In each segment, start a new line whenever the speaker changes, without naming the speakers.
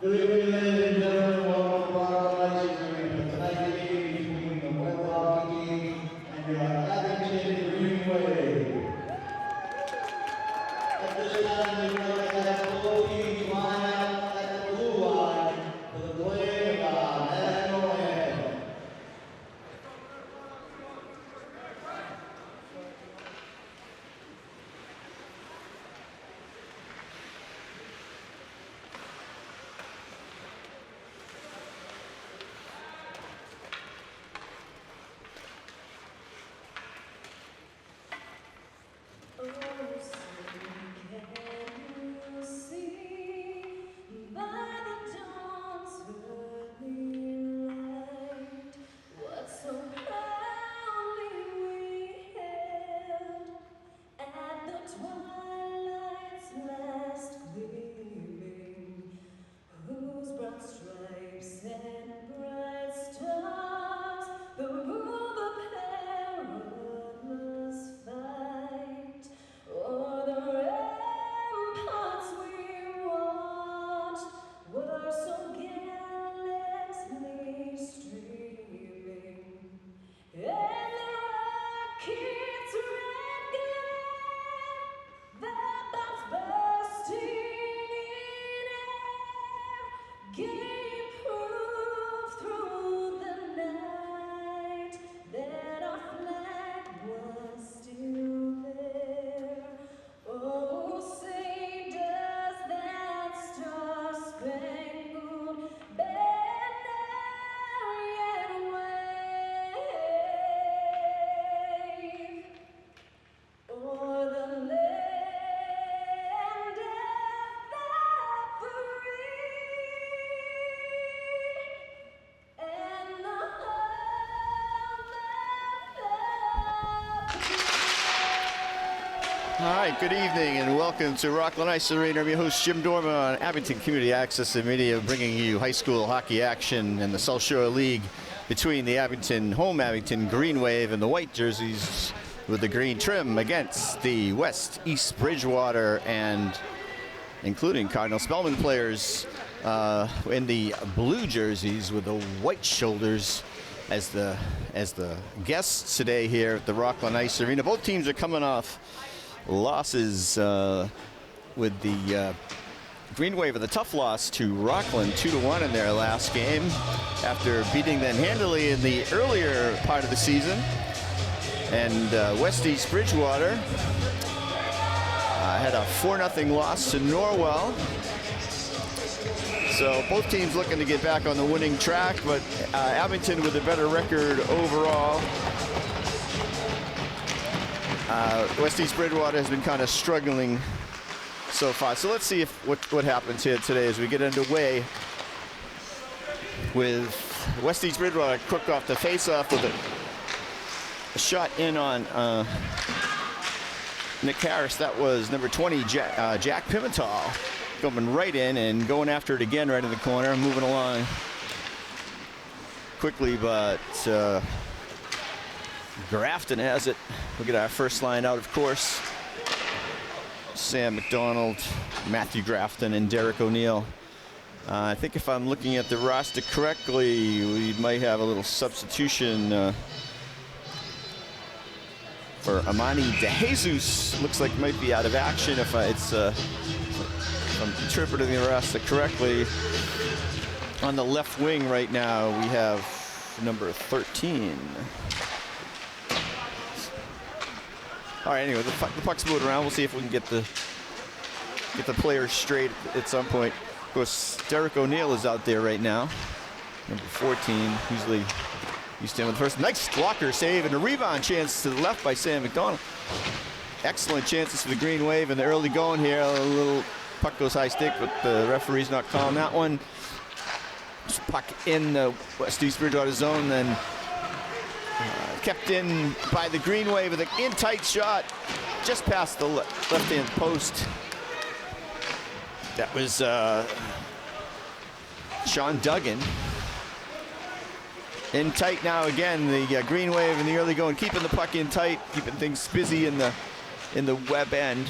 Good evening, ladies and gentlemen. Welcome to Varsity for tonight's game between the Vikings and your Abington Greenway. At this time, we'd like to have both teams line up at the blue line for the play of our national anthem.
Stripes and bright stars, the rule the perilous fight, o'er the ramparts we watched were so gallantly streaming, and the rocket's red glare, the bombs bursting in air, gave proof through the night that our flag was still there. Oh, say does that star-spangled banner yet wave o'er the land of the free and the home of the
All right, good evening and welcome to Rockland Ice Arena. I'm your host, Jim Dorma on Abington Community Access and Media, bringing you high school hockey action in the South Shore League between the home Abington Green Wave and the white jerseys with the green trim against the West East Bridgewater and including Cardinal Spellman players in the blue jerseys with the white shoulders as the guests today here at the Rockland Ice Arena. Both teams are coming off losses with the Green Wave with a tough loss to Rockland 2-1 in their last game after beating them handily in the earlier part of the season. And West East Bridgewater had a 4-0 loss to Norwell. So both teams looking to get back on the winning track, but Abington with a better record overall. West East Bridgewater has been kind of struggling so far. So let's see what happens here today as we get underway with West East Bridgewater cooked off the face-off with a shot in on Nick Harris. That was number 20, Jack Pimental, coming right in and going after it again right in the corner, moving along quickly, but Grafton has it. We'll get our first line out, of course. Sam McDonald, Matthew Grafton, and Derek O'Neill. I think if I'm looking at the roster correctly, we might have a little substitution for Amani DeJesus. Looks like might be out of action if I'm interpreting the roster correctly. On the left wing right now, we have number 13. All right, anyway, the puck's moving around. We'll see if we can get the players straight at some point. Of course, Derek O'Neill is out there right now, number 14. Usually used to him with the first. Nice blocker save and a rebound chance to the left by Sam McDonald. Excellent chances for the Green Wave in the early going here. A little puck goes high stick, but the referee's not calling that one. Just puck in the West East Bridgewater zone, then kept in by the Green Wave with an in-tight shot just past the left-hand post. That was Sean Duggan. In tight now again, the Green Wave in the early going, keeping the puck in tight, keeping things busy in the web end.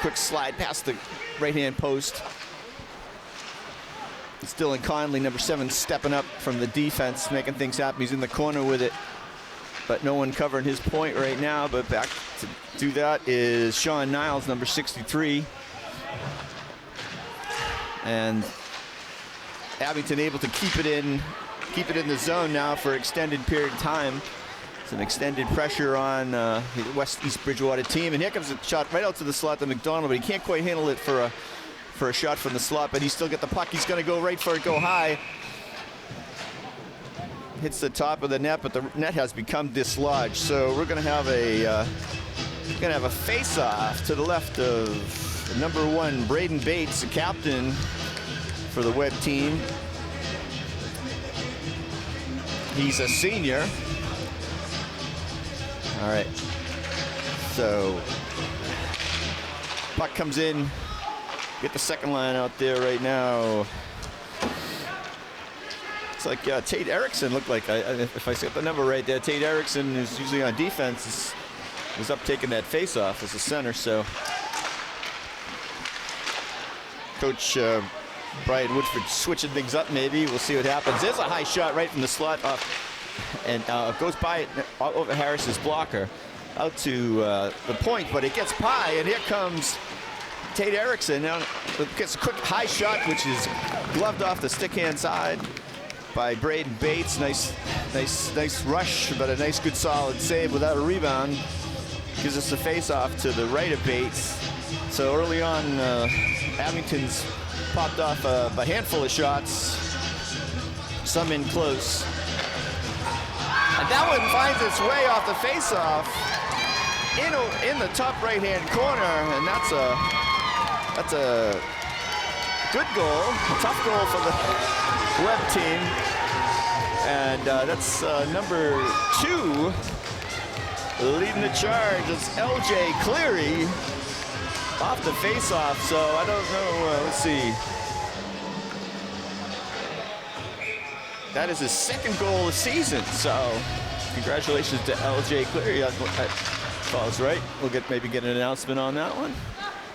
Quick slide past the right-hand post. Dylan Conley, number 7, stepping up from the defense, making things happen. He's in the corner with it, but no one covering his point right now. But back to do that is Sean Niles, number 63. And Abington able to keep it in the zone now for an extended period of time. Some extended pressure on the East Bridgewater team. And here comes a shot right out to the slot to McDonald, but he can't quite handle it for a shot from the slot, but he's still got the puck. He's going to go right for it, go high. Hits the top of the net, but the net has become dislodged. So we're going to have a face-off to the left of number 1, Braden Bates, the captain for the Webb team. He's a senior. All right. So puck comes in. Get the second line out there right now. It's like Tate Erickson looked like, if I set the number right there, Tate Erickson, who's usually on defense, is up taking that face-off as a center. So Coach Brian Woodford switching things up maybe. We'll see what happens. There's a high shot right from the slot up, and goes by over Harris's blocker out to the point, but it gets by, and here comes Tate Erickson. Now gets a quick high shot, which is gloved off the stick hand side by Braden Bates. Nice rush, but a nice, good, solid save without a rebound. Gives us a face-off to the right of Bates. So early on, Abington's popped off a handful of shots, some in close. And that one finds its way off the face-off in the top right-hand corner, and that's a good goal, a tough goal for the Webb team. And that's number 2 leading the charge. It's LJ Cleary off the face-off. So I don't know, let's see. That is his second goal of the season. So congratulations to LJ Cleary. That falls right. We'll maybe get an announcement on that one.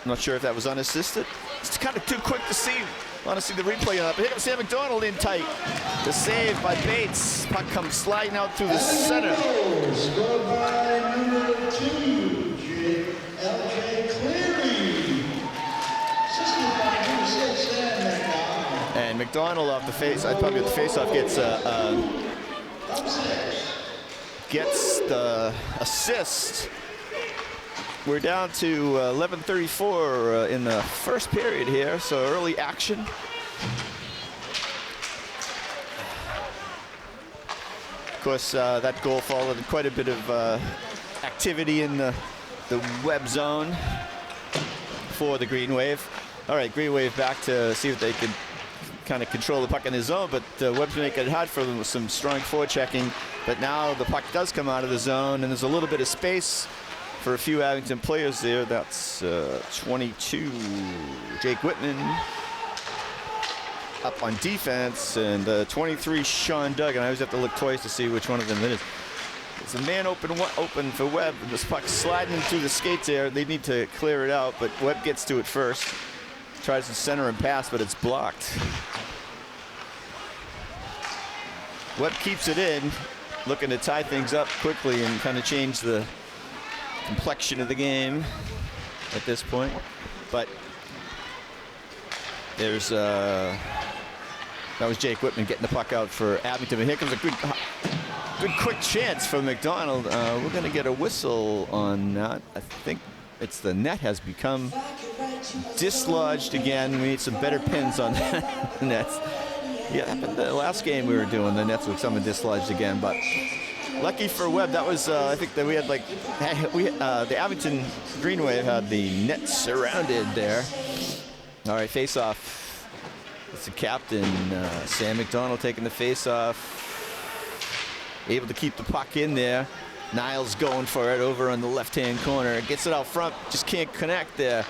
I'm not sure if that was unassisted. It's kind of too quick to see. I want to see the replay on that. But here comes Sam McDonald in tight. The save by Bates. Puck comes sliding out through the center.
Scored by number 2, LJ Cleary. Assisted by number 6, Sam McDonald.
And McDonald off the face. I probably at the face-off gets the assist. We're down to 11:34 in the first period here, so early action. Of course, that goal followed quite a bit of activity in the Webb zone for the Green Wave. All right, Green Wave back to see if they could kind of control the puck in his zone, but Webb's making it hard for them with some strong forechecking. But now the puck does come out of the zone, and there's a little bit of space for a few Abington players there. That's 22, Jake Whitman up on defense, and 23, Sean Duggan. I always have to look twice to see which one of them it is. It's a man open for Webb, and this puck sliding in through the skates there. They need to clear it out, but Webb gets to it first. Tries to center and pass, but it's blocked. Webb keeps it in, looking to tie things up quickly and kind of change the complexion of the game at this point. But there's that was Jake Whitman getting the puck out for Abington. And here comes a good quick chance for McDonald. We're going to get a whistle on that. I think it's the net has become dislodged again. We need some better pins on that nets. Yeah, happened the last game we were doing. The nets were somewhat dislodged again, but lucky for Webb, that was I think that we had like the Abington Green Wave had the net surrounded there. All right, face off. It's the captain Sam McDonald taking the face off. Able to keep the puck in there. Niles going for it over on the left-hand corner. Gets it out front, just can't connect there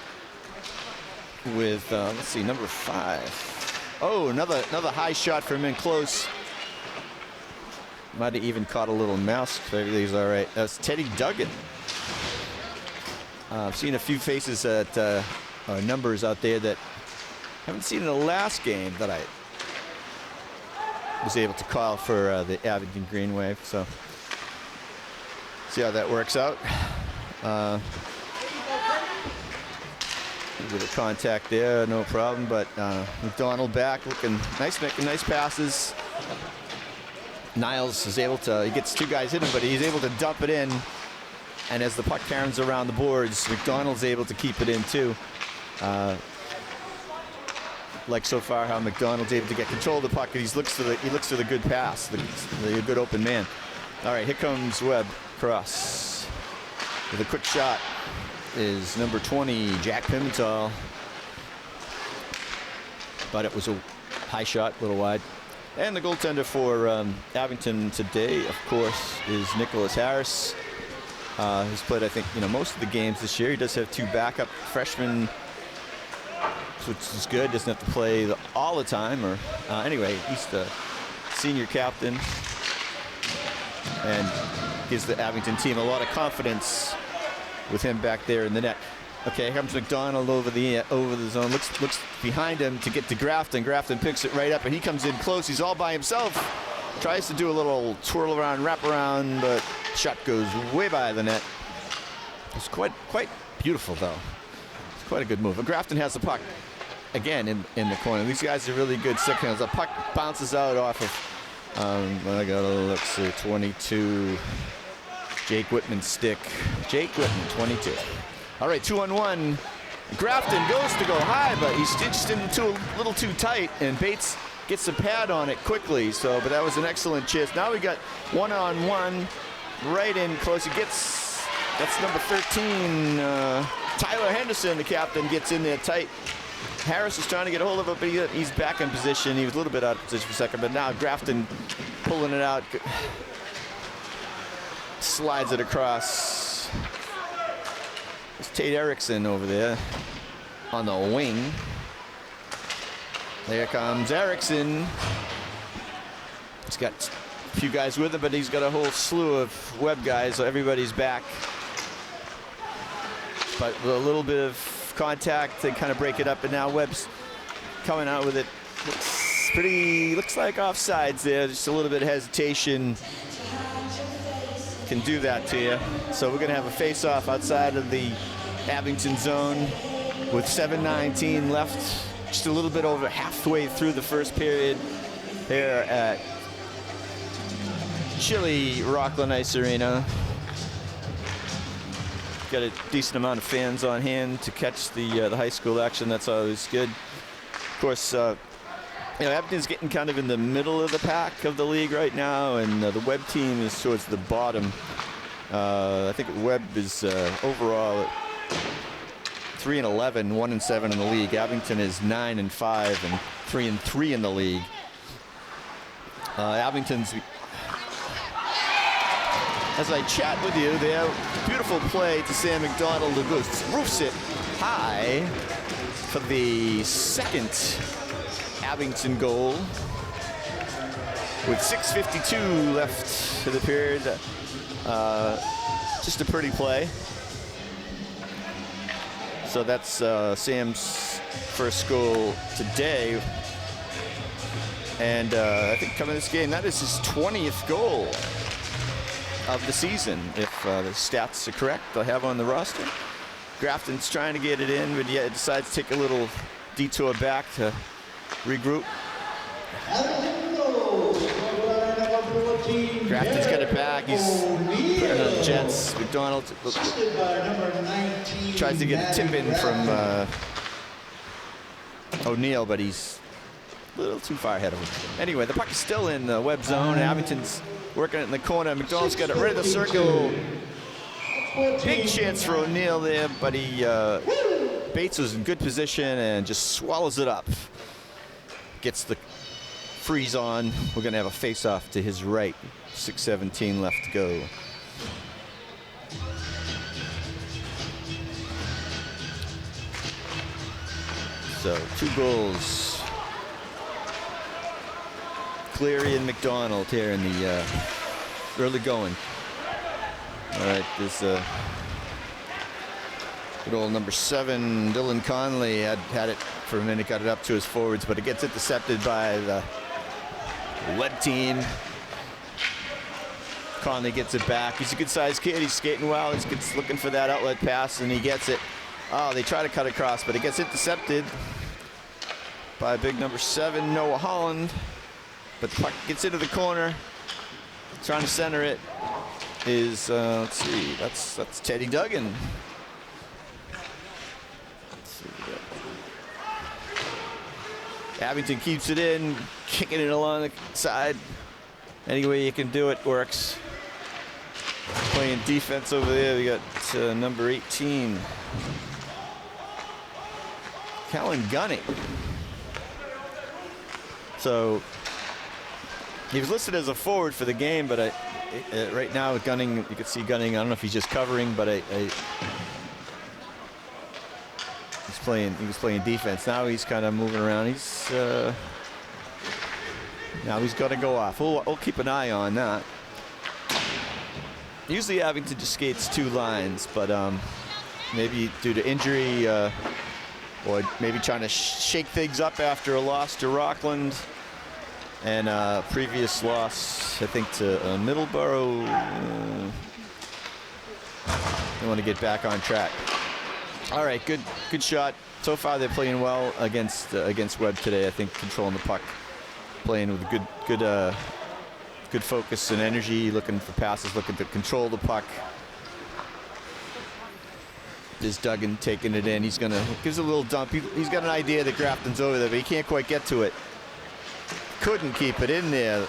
with let's see, number 5. Oh, another high shot from in close. Might have even caught a little mouse. Everything's all right. That's Teddy Duggan. I've seen a few faces at numbers out there that haven't seen in the last game that I was able to call for the Abington Green Wave. So see how that works out. A bit of contact there, no problem. But McDonald back, looking nice, making nice passes. Niles is able to, he gets two guys in him, but he's able to dump it in. And as the puck turns around the boards, McDonald's able to keep it in too. Like so far, how McDonald's able to get control of the puck, and he looks for the good pass, the good open man. All right, here comes Webb cross with a quick shot. Is number 20, Jack Pimentel, but it was a high shot, a little wide. And the goaltender for Abington today, of course, is Nicholas Harris. He's played, I think, most of the games this year. He does have two backup freshmen, which is good. Doesn't have to play all the time. Or anyway, he's the senior captain and gives the Abington team a lot of confidence with him back there in the net. Okay, here comes McDonald over the zone. Looks behind him to get to Grafton. Grafton picks it right up, and he comes in close. He's all by himself. Tries to do a little twirl around, wrap around, but shot goes way by the net. It's quite beautiful, though. It's quite a good move. But Grafton has the puck again in the corner. These guys are really good stick hands. The puck bounces out off of, I gotta look, so 22. Jake Whitman's stick. Jake Whitman, 22. All right, 2-on-1. Grafton goes to go high, but he's stitched in a little too tight, and Bates gets a pad on it quickly. So, but that was an excellent chance. Now we got 1-on-1, right in close. That's number 13, Tyler Henderson, the captain, gets in there tight. Harris is trying to get a hold of it, but he's back in position. He was a little bit out of position for a second, but now Grafton pulling it out. Slides it across. It's Tate Erickson over there on the wing. There comes Erickson. He's got a few guys with him, but he's got a whole slew of Webb guys, so everybody's back. But with a little bit of contact, they kind of break it up, and now Webb's coming out with it. Looks like offsides there, just a little bit of hesitation. Can do that to you. So we're going to have a face-off outside of the Abington zone with 7:19 left, just a little bit over halfway through the first period here at chilly Rockland Ice Arena. Got a decent amount of fans on hand to catch the high school action. That's always good. Of course, Abington's getting kind of in the middle of the pack of the league right now, and the Webb team is towards the bottom. I think Webb is overall at 3-11, 1-7 in the league. Abington is 9-5 and 3-3 in the league. Abington's, as I chat with you, they have beautiful play to Sam McDonald, who roofs it high for the second Abington goal with 6:52 left to the period. Just a pretty play. So that's Sam's first goal today, and I think coming this game, that is his 20th goal of the season, if the stats are correct I have on the roster. Grafton's trying to get it in, but yet decides to take a little detour back to regroup. Grafton's got it back. He's putting on the Jets. McDonald tries to get a tip in from O'Neill, but he's a little too far ahead of him. Anyway, the puck is still in the Webb zone. Abington's working it in the corner. McDonald's got it right of the circle. Big chance for O'Neill there, but Bates was in good position and just swallows it up. Gets the freeze on. We're going to have a face-off to his right. 6:17 left to go. So 2 goals. Cleary and McDonald here in the early going. All right, there's Good old number 7, Dylan Conley had it for a minute, got it up to his forwards, but it gets intercepted by the web team. Conley gets it back. He's a good-sized kid. He's skating well. He's looking for that outlet pass, and he gets it. Oh, they try to cut across, but it gets intercepted by big number 7, Noah Holland. But the puck gets into the corner. Trying to center it is, let's see, that's Teddy Duggan. Abington keeps it in, kicking it along the side. Any way you can do it works. Playing defense over there, we got number 18, Callan Gunning. So he was listed as a forward for the game, but right now with Gunning, you can see Gunning. I don't know if he's just covering, but he was playing defense. Now he's kind of moving around. Now he's got to go off. We'll keep an eye on that. Usually Abington just skates 2 lines, but maybe due to injury or maybe trying to shake things up after a loss to Rockland and a previous loss, I think, to Middleborough. They want to get back on track. All right, good shot. So far they're playing well against Webb today. I think controlling the puck, playing with good focus and energy, looking for passes, looking to control the puck. There's Duggan taking it in. Gives a little dump. He's got an idea that Grafton's over there, but he can't quite get to it. Couldn't keep it in there.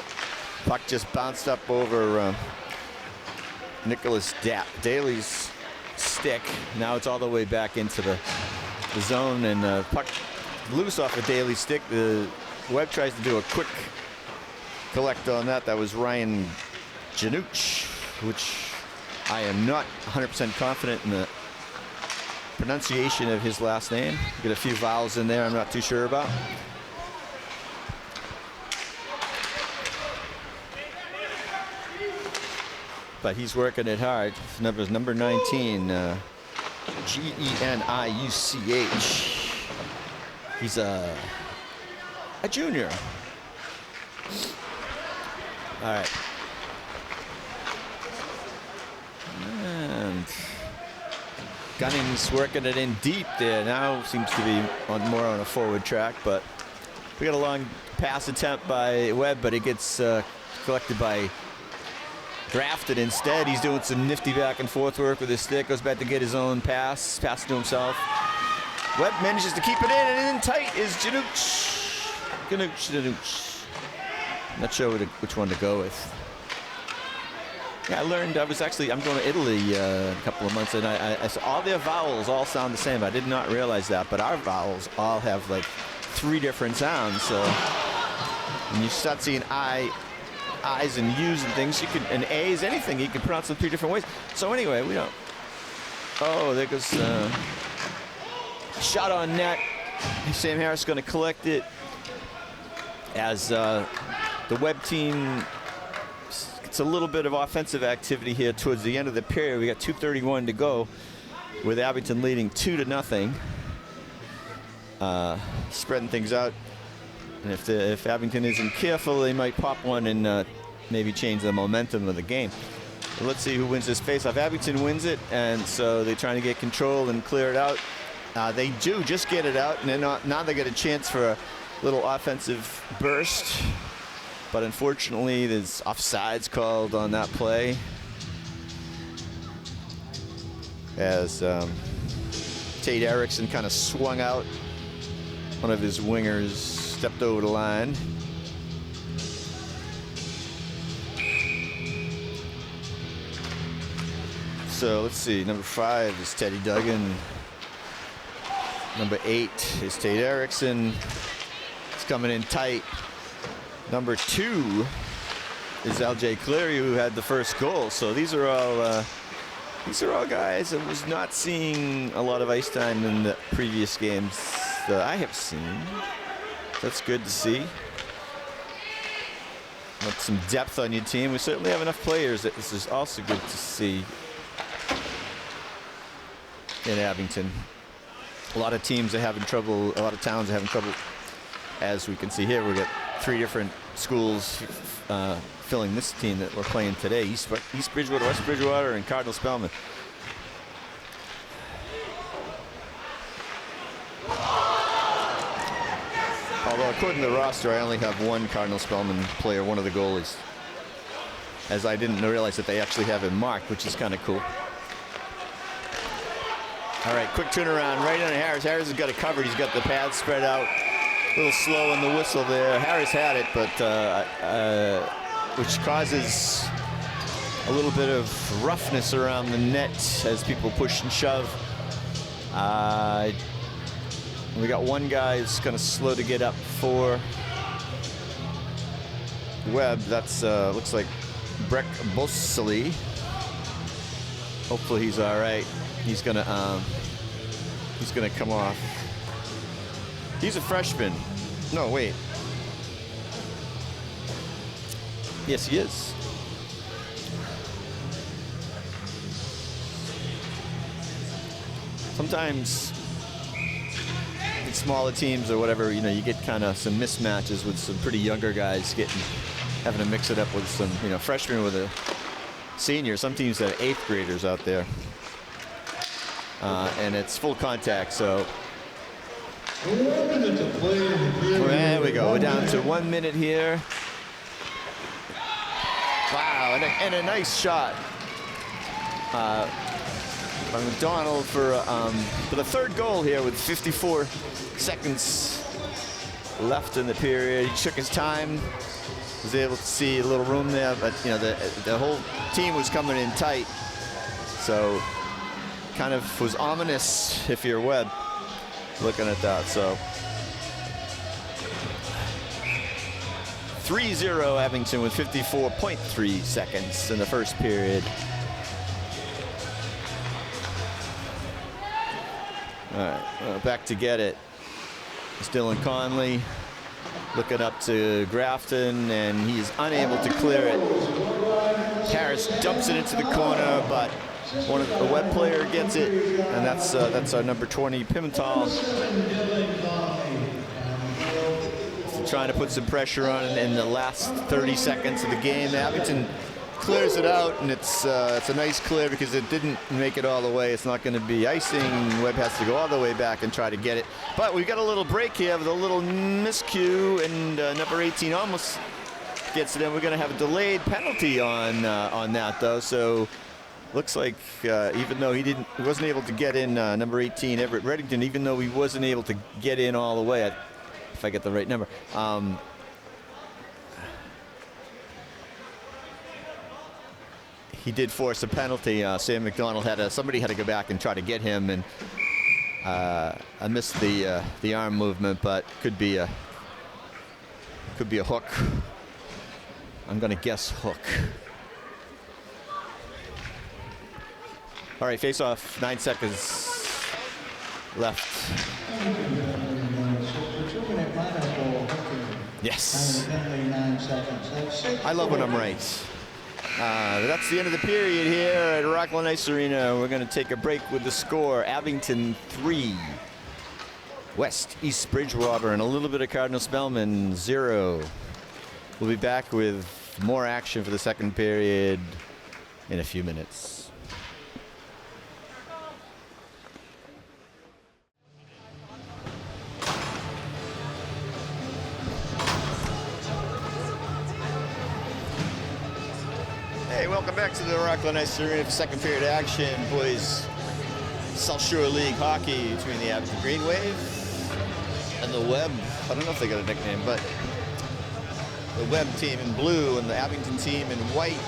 Puck just bounced up over Nicholas Daly's stick. Now it's all the way back into the zone, and puck loose off of Daly's stick. The Webb tries to do a quick collect on that. That was Ryan Januch, which I am not 100% confident in the pronunciation of his last name. Get a few vowels in there I'm not too sure about. But he's working it hard. Number 19, Geniuch. He's a junior. All right. And Gunning's working it in deep there. Now seems to be more on a forward track, but we got a long pass attempt by Webb, but it gets collected by Grafton instead. He's doing some nifty back and forth work with his stick. Goes back to get his own pass to himself. Webb manages to keep it in, and in tight is Januch. Not sure which one to go with. Yeah, I learned. I'm going to Italy in a couple of months, and I saw all their vowels all sound the same. I did not realize that, but our vowels all have like 3 different sounds. So when you start seeing I's and U's and things, and A's, anything, you can pronounce them 3 different ways. So anyway, we don't. Oh, there goes shot on net. Sam Harris is going to collect it as the Webb team. It's a little bit of offensive activity here towards the end of the period. We got 2:31 to go, with Abington leading 2-0. Spreading things out. And if Abington isn't careful, they might pop one and maybe change the momentum of the game. But let's see who wins this faceoff. Abington wins it, and so they're trying to get control and clear it out. They do just get it out, and now they get a chance for a little offensive burst. But unfortunately, there's offsides called on that play, as Tate Erickson kind of swung out. One of his wingers stepped over the line. So let's see, number 5 is Teddy Duggan. Number 8 is Tate Erickson. It's coming in tight. Number 2 is LJ Cleary, who had the first goal. So these are all guys I was not seeing a lot of ice time in the previous games that I have seen. That's good to see. Want some depth on your team. We certainly have enough players that this is also good to see. in Abington. A lot of teams are having trouble, a lot of towns are having trouble. As we can see here, we've got 3 different schools filling this team that we're playing today. East Bridgewater, West Bridgewater, and Cardinal Spellman. Although according to the roster, I only have 1 Cardinal Spellman player, one of the goalies. As I didn't realize that they actually have him marked, which is kind of cool. All right, quick turnaround right on Harris. Harris has got it covered. He's got the pads spread out. A little slow on the whistle there. Harris had it, but which causes a little bit of roughness around the net as people push and shove. We got one guy who's kind of slow to get up for Webb. That's looks like Breck Bosley. Hopefully he's all right. He's gonna come off. He's a freshman. No, wait. Yes, he is. Sometimes in smaller teams or whatever, you know, you get kind of some mismatches with some pretty younger guys having to mix it up with some, you know, freshmen with a senior. Some teams have 8th graders out there. And it's full contact, so. There we go. We're down to 1 minute here. Wow, and a nice shot by McDonald for the 3rd goal here with 54 seconds left in the period. He took his time, was able to see a little room there, but you know the whole team was coming in tight, so kind of was ominous if you're Webb looking at that. So 3-0 Abington with 54.3 seconds in the first period. All right, back to get it. It's Dylan Conley looking up to Grafton, and he's unable to clear it. Harris dumps it into the corner, but one of the Webb player gets it, and that's our number 20, Pimental. Trying to put some pressure on in the last 30 seconds of the game. Abington clears it out, and it's a nice clear because it didn't make it all the way. It's not going to be icing. Webb has to go all the way back and try to get it. But we've got a little break here with a little miscue, and number 18 almost gets it in. We're going to have a delayed penalty on that, though. So looks like even though he wasn't able to get in, number 18 Everett Reddington, even though he wasn't able to get in all the way, if I get the right number. He did force a penalty. Sam McDonald somebody had to go back and try to get him, and I missed the arm movement, but could be a hook. I'm going to guess hook. All right, face off. 9 seconds left. Yes. I love when I'm right. That's the end of the period here at Rockland Ice Arena. We're going to take a break with the score. Abington 3, West East Bridgewater, and a little bit of Cardinal Spellman 0. We'll be back with more action for the second period in a few minutes. Hey, welcome back to the Rockland Ice Arena for second period action. Boys, South Shore League hockey between the Abington Green Wave and the Webb. I don't know if they got a nickname, but the Webb team in blue and the Abington team in white.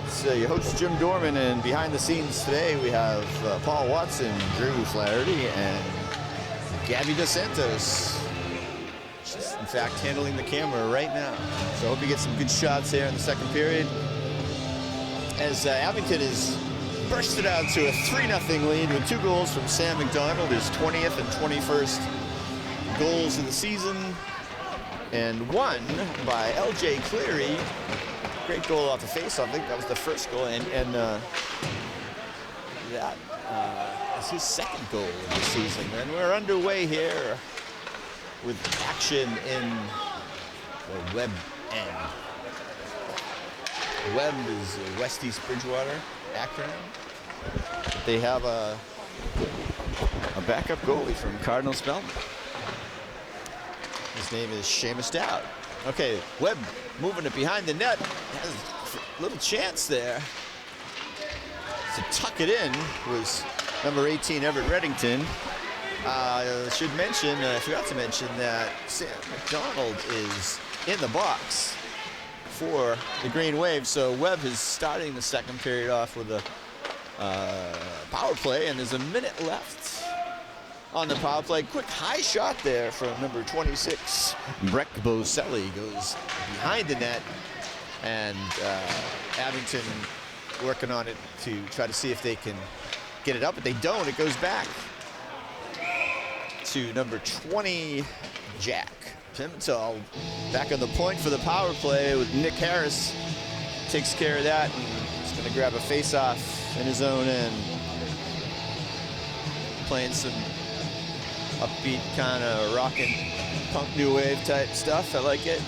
So your host Jim Dorman, and behind the scenes today we have Paul Watson, Drew Flaherty, and Gabby DeSantos. She's in fact handling the camera right now. So I hope you get some good shots here in the second period. As Abington has bursted out to a 3-0 lead with 2 goals from Sam McDonald, his 20th and 21st goals of the season, and 1 by L.J. Cleary. Great goal off the face. I think that was the first goal, and that It's his second goal of the season. And we're underway here with action in the Webb end. Webb is West East Bridgewater acronym. They have a backup goalie from Cardinals Belmont. His name is Seamus Dowd. Okay, Webb moving it behind the net. Has a little chance there to tuck it in was number 18, Everett Reddington. I forgot to mention that Sam McDonald is in the box for the Green Wave. So Webb is starting the second period off with a power play, and there's a minute left on the power play. Quick high shot there from number 26, Breck Boselli, goes behind the net, and Abington working on it to try to see if they can get it up, but they don't. It goes back to number 20, Jack Pimentel, back on the point for the power play with Nick Harris. Takes care of that, and he's going to grab a face-off in his own end. Playing some upbeat kind of rockin' punk new wave type stuff. I like it.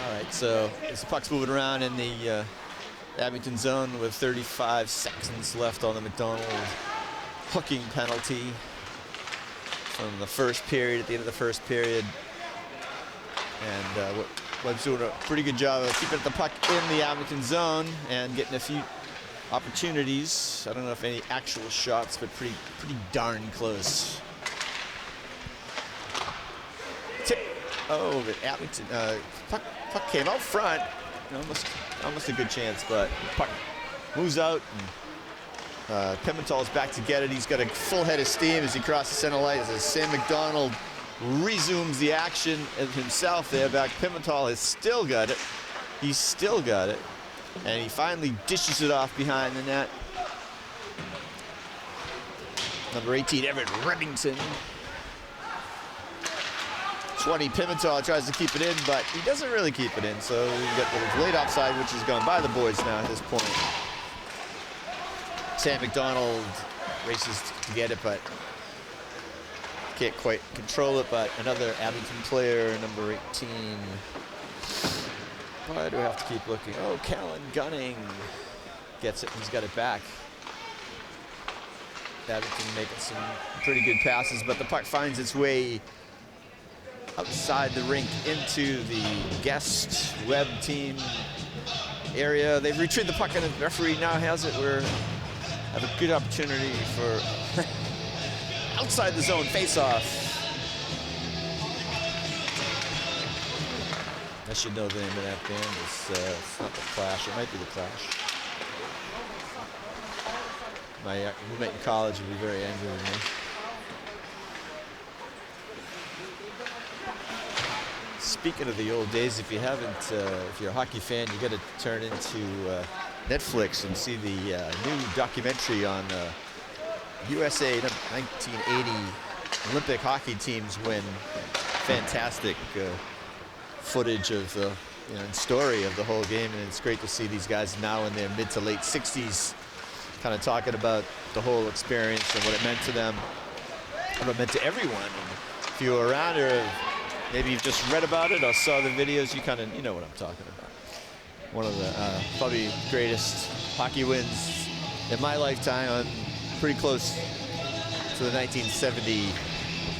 All right, so as the puck's moving around in the Abington zone with 35 seconds left on the McDonald hooking penalty from the first period, at the end of the first period. And Webb's doing a pretty good job of keeping the puck in the Abington zone and getting a few opportunities. I don't know if any actual shots, but pretty darn close. Tip. Oh, but Abington puck came out front. Almost a good chance, but puck moves out. And Pimentel's back to get it. He's got a full head of steam as he crosses center line. As Sam McDonald resumes the action himself there. Back Pimentel has still got it. He's still got it. And he finally dishes it off behind the net. Number 18, Everett Reddington. 20, Pimentel tries to keep it in, but he doesn't really keep it in. So we got the late offside, which is gone by the boys now at this point. Sam McDonald races to get it, but can't quite control it. But another Abington player, number 18. Why do we have to keep looking? Oh, Callan Gunning gets it. He's got it back. Abington making some pretty good passes, but the puck finds its way outside the rink into the guest Webb team area. They've retrieved the puck, and the referee now has it. We have a good opportunity for outside the zone face-off. I should know the name of that band. It's not the Clash. It might be the Clash. My roommate in college would be very angry with me. Speaking of the old days, if you haven't, if you're a hockey fan, you got to turn into Netflix and see the new documentary on USA 1980 Olympic hockey teams win. Fantastic footage of the and story of the whole game, and it's great to see these guys now in their mid to late 60s kind of talking about the whole experience and what it meant to them, what it meant to everyone. And if you were around or maybe you've just read about it or saw the videos, you know what I'm talking about. One of the probably greatest hockey wins in my lifetime. I'm pretty close to the 1970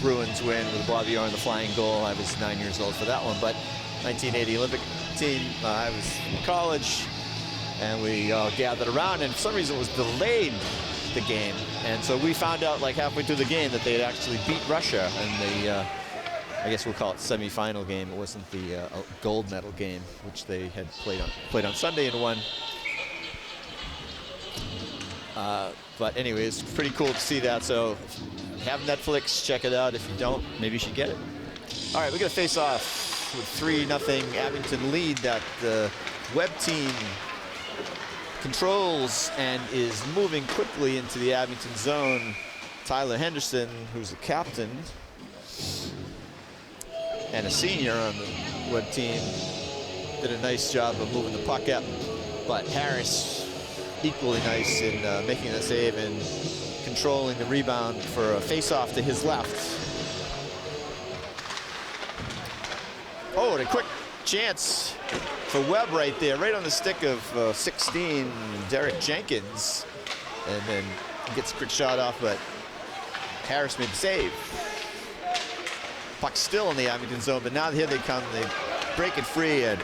Bruins win with Bobby Orr in the flying goal. I was 9 years old for that one, but 1980 Olympic team, I was in college, and we all gathered around, and for some reason it was delayed, the game. And so we found out like halfway through the game that they had actually beat Russia in the, I guess we'll call it semi-final game. It wasn't the gold medal game, which they had played on Sunday and won. But anyway, it's pretty cool to see that. So if you have Netflix, check it out. If you don't, maybe you should get it. All right, we're going to face off with 3-0 Abington lead that the Webb team controls and is moving quickly into the Abington zone. Tyler Henderson, who's a captain and a senior on the Webb team, did a nice job of moving the puck up But Harris equally nice in making the save and controlling the rebound for a face-off to his left. Oh, and a quick chance for Webb right there, right on the stick of 16, Derek Jenkins. And then gets a quick shot off, but Harris made the save. Puck still in the Abington zone, but now here they come. They break it free, and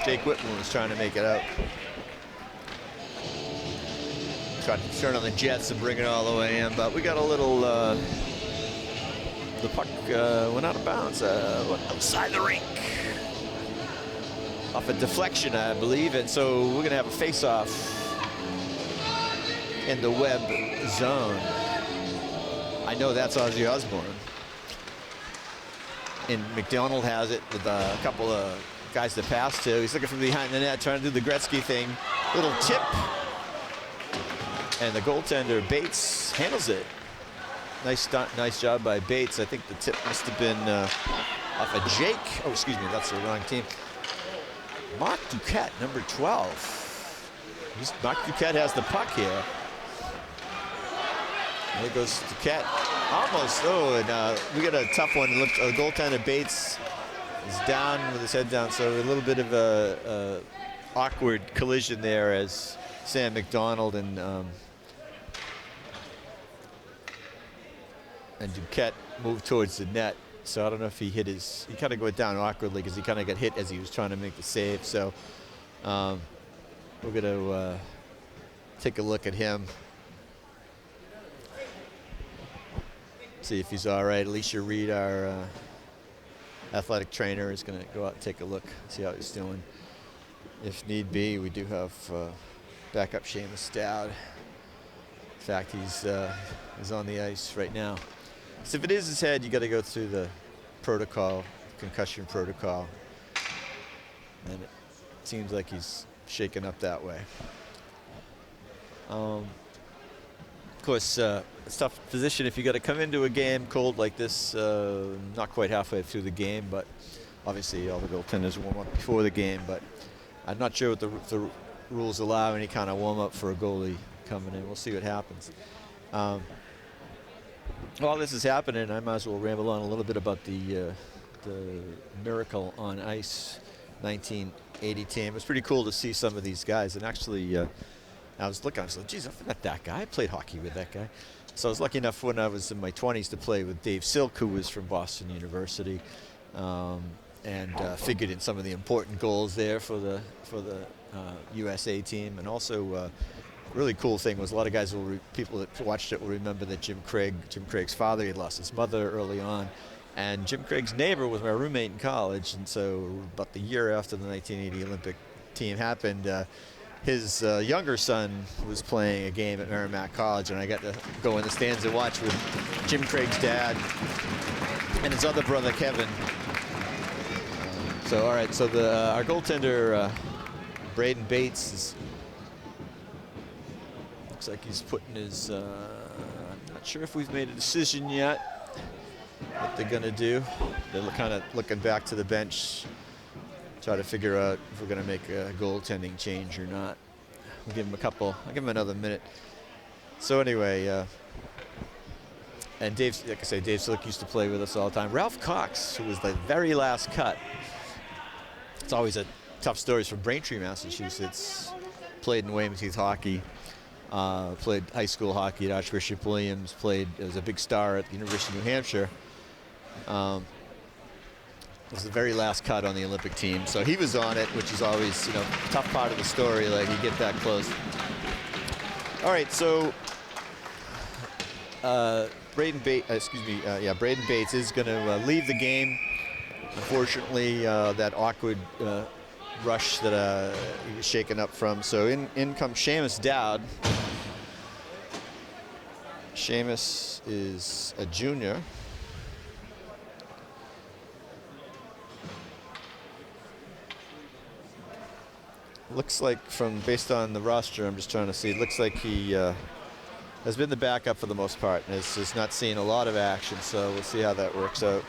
Jake Whitman was trying to make it out. Tried to turn on the jets and bring it all the way in, but we got a little, the puck went out of bounds, went outside the rink. Off a deflection, I believe, and so we're gonna have a face-off in the Webb zone. I know that's Ozzy Osbourne. And McDonald has it with a couple of guys to pass to. He's looking from behind the net, trying to do the Gretzky thing. Little tip, and the goaltender Bates handles it. Nice job by Bates. I think the tip must have been off of Jake. Oh, excuse me, that's the wrong team. Mark Duquette, number 12. Mark Duquette has the puck here. There goes Duquette. Almost. Oh, and we got a tough one. Look, goaltender Bates is down with his head down, so a little bit of a awkward collision there as Sam McDonald and Duquette moved towards the net. So I don't know if he hit his, he kind of went down awkwardly because he kind of got hit as he was trying to make the save. So we're going to take a look at him. See if he's all right. Alicia Reed, our athletic trainer, is going to go out and take a look, see how he's doing. If need be, we do have backup Seamus Dowd. In fact, he's on the ice right now. So if it is his head, you got to go through the protocol, concussion protocol. And it seems like he's shaken up that way. Of course, it's a tough position if you got to come into a game cold like this, not quite halfway through the game, but obviously all the goaltenders warm up before the game, but I'm not sure what the rules allow any kind of warm up for a goalie coming in. We'll see what happens. While this is happening, I might as well ramble on a little bit about the Miracle on Ice 1980 team. It was pretty cool to see some of these guys, and actually I was looking, I was like, geez, I forgot that guy. I played hockey with that guy. So I was lucky enough when I was in my 20s to play with Dave Silk, who was from Boston University, and figured in some of the important goals there for the USA team. And also, really cool thing was a lot of guys people that watched it will remember that Jim Craig's father, he had lost his mother early on. And Jim Craig's neighbor was my roommate in college. And so about the year after the 1980 Olympic team happened, his younger son was playing a game at Merrimack College, and I got to go in the stands and watch with Jim Craig's dad and his other brother, Kevin. So, all right, so our goaltender, Braden Bates, looks like he's putting his, I'm not sure if we've made a decision yet what they're going to do. They're kind of looking back to the bench, try to figure out if we're going to make a goaltending change or not. We'll give him I'll give him another minute. So anyway, and Dave, like I say, Dave Silk used to play with us all the time. Ralph Cox, who was the very last cut. It's always a tough stories from Braintree, Massachusetts. Played in Weymouth hockey. Played high school hockey at Archbishop Williams. Played as a big star at the University of New Hampshire. Was the very last cut on the Olympic team, so he was on it, which is always, you know, tough part of the story. Like you get that close. All right, so Braden Bates is going to leave the game. Unfortunately, that awkward rush that he was shaken up from. So in comes Seamus Dowd. Seamus is a junior. Looks like based on the roster, I'm just trying to see, it looks like he has been the backup for the most part and has not seen a lot of action, so we'll see how that works out.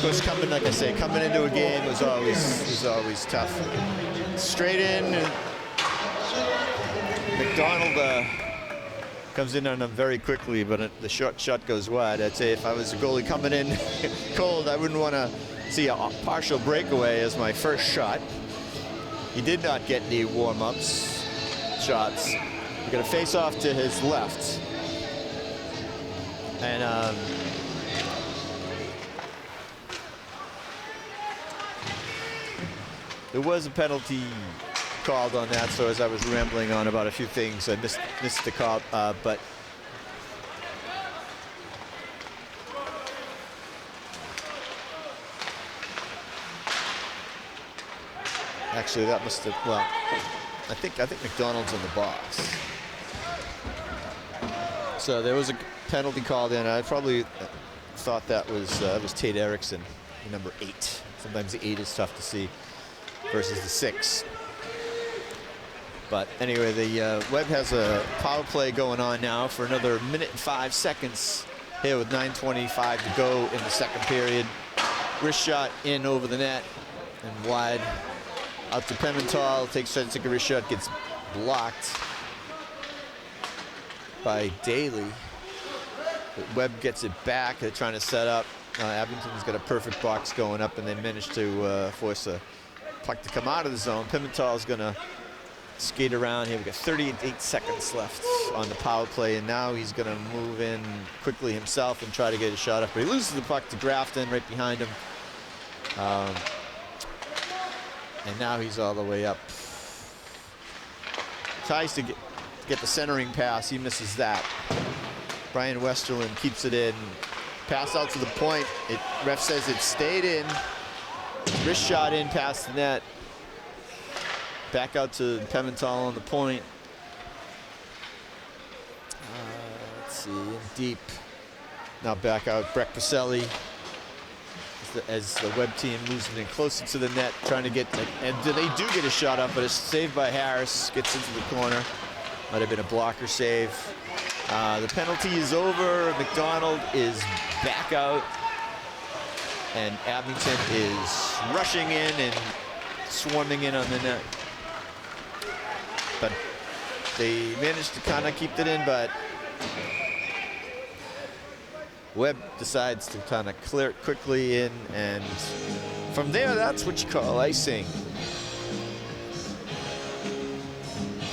Of course, like I say, coming into a game was always tough. Straight in, McDonald comes in on them very quickly, but the short shot goes wide. I'd say if I was a goalie coming in cold, I wouldn't want to see a partial breakaway as my first shot. He did not get any warm-ups shots. We're going to face off to his left. And there was a penalty called on that, so as I was rambling on about a few things, I missed the call, but actually that must have, well, I think McDonald's in the box. So there was a penalty called in. I probably thought that was Tate Erickson, number 8. Sometimes the 8 is tough to see versus the 6. But anyway, the Webb has a power play going on now for another minute and 5 seconds here with 9:25 to go in the second period. Wrist shot in over the net and wide out to Pimentel. Takes a wrist shot, gets blocked by Daly. But Webb gets it back. They're trying to set up. Abington's got a perfect box going up, and they managed to force a puck to come out of the zone. Pimentel's going to skate around here. We've got 38 seconds left on the power play, and now he's going to move in quickly himself and try to get a shot up. But he loses the puck to Grafton right behind him. And now he's all the way up. Tries to get the centering pass. He misses that. Brian Westerland keeps it in. Pass out to the point. Ref says it stayed in. Wrist shot in past the net. Back out to Pimentel on the point. Let's see, in deep. Now back out, Breck Pacelli. As the Webb team moves in closer to the net, trying to get, and they do get a shot up, but it's saved by Harris. Gets into the corner. Might have been a blocker save. The penalty is over. McDonald is back out. And Abington is rushing in and swarming in on the net. But they managed to kind of keep it in, but Webb decides to kind of clear it quickly in, and from there, that's what you call icing.